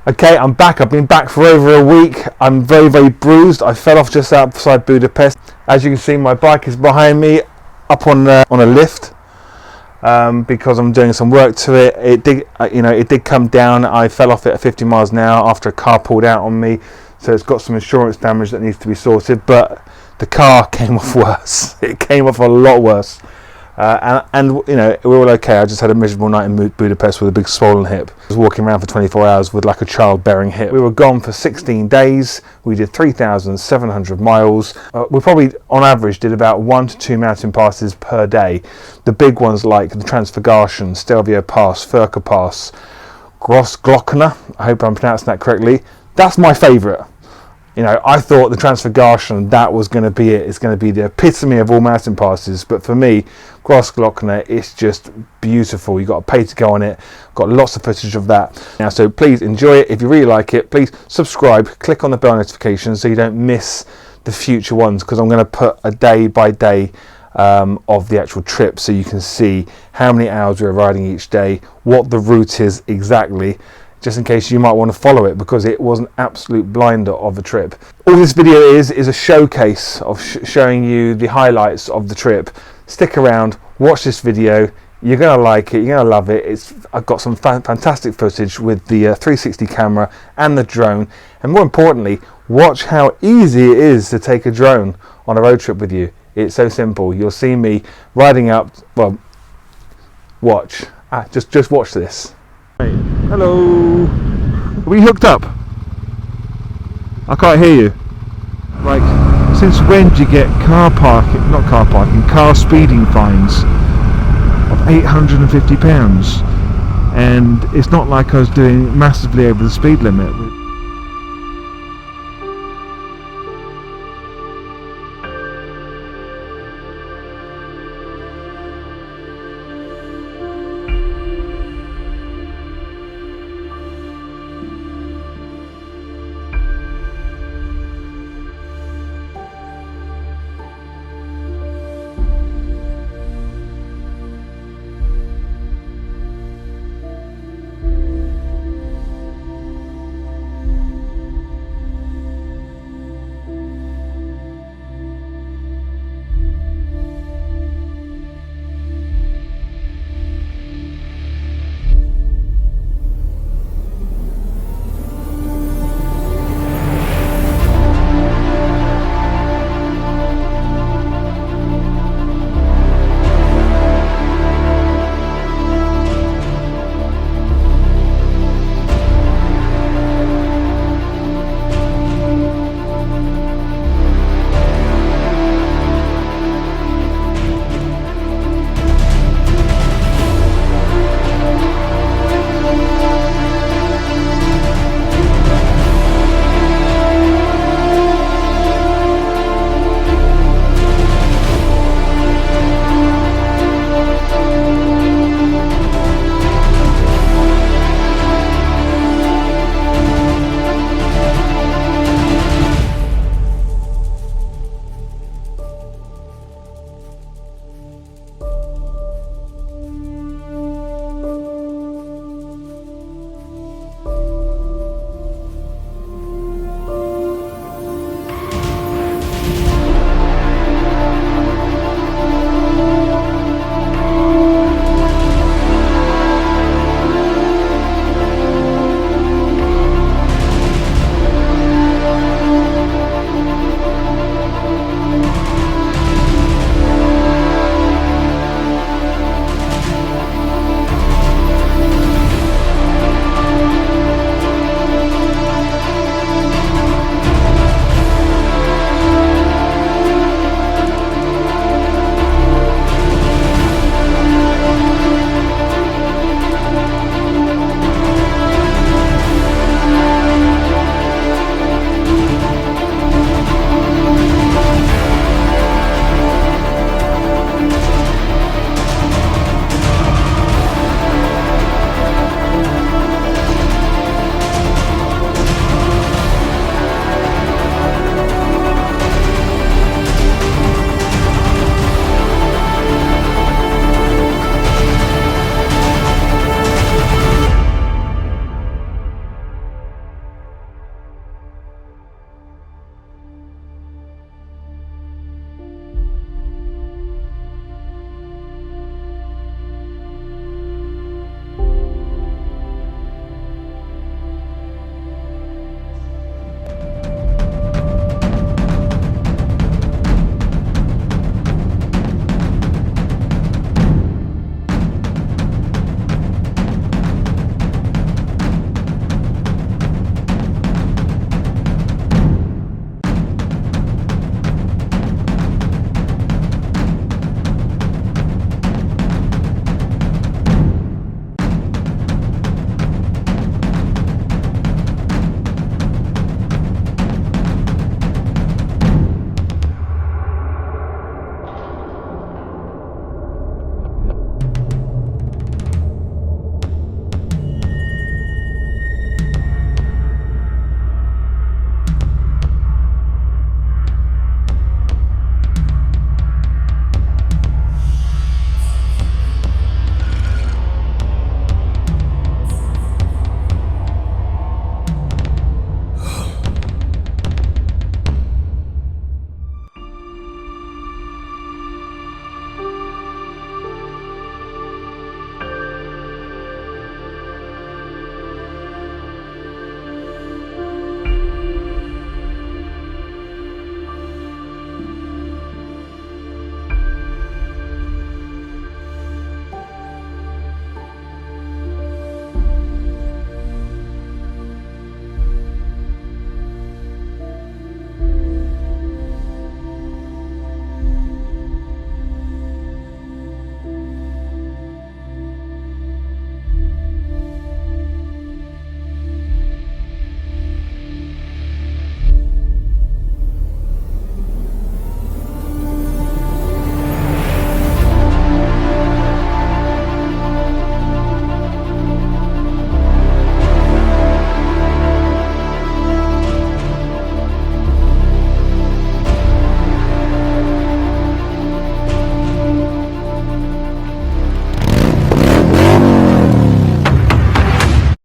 Okay, I'm back. I've been back for over a week. I'm very, very bruised. I fell off just outside Budapest. As you can see, my bike is behind me, up on a lift, because I'm doing some work to it. It did come down. I fell off it at 50 miles an hour after a car pulled out on me. So it's got some insurance damage that needs to be sorted. But the car came off worse. It came off a lot worse. And you know, we're all okay. I just had a miserable night in Budapest with a big swollen hip. I was walking around for 24 hours with like a childbearing hip. We were gone for 16 days. We did 3,700 miles. We probably on average did about 1 to 2 mountain passes per day. The big ones like the Transfargarrasan, Stelvio Pass, Furka Pass, Großglockner. I hope I'm pronouncing that correctly. That's my favourite. You know, I thought the Transfargarrasan, that was going to be it. It's going to be the epitome of all mountain passes. But for me, Großglockner is just beautiful. You've got to pay to go on it. Got lots of footage of that. Now, so please enjoy it. If you really like it, please subscribe. Click on the bell notifications so you don't miss the future ones. Because I'm going to put a day by day of the actual trip. So you can see how many hours we're riding each day. What the route is exactly. Just in case you might want to follow it, because it was an absolute blinder of a trip. All this video is a showcase of showing you the highlights of the trip. Stick around, watch this video. You're going to like it, you're going to love it. I've got some fantastic footage with the 360 camera and the drone. And more importantly, watch how easy it is to take a drone on a road trip with you. It's so simple. You'll see me riding up, well, watch. Just watch this. Hello. Are we hooked up? I can't hear you. Like, since when do you get car speeding fines of £850? And it's not like I was doing massively over the speed limit.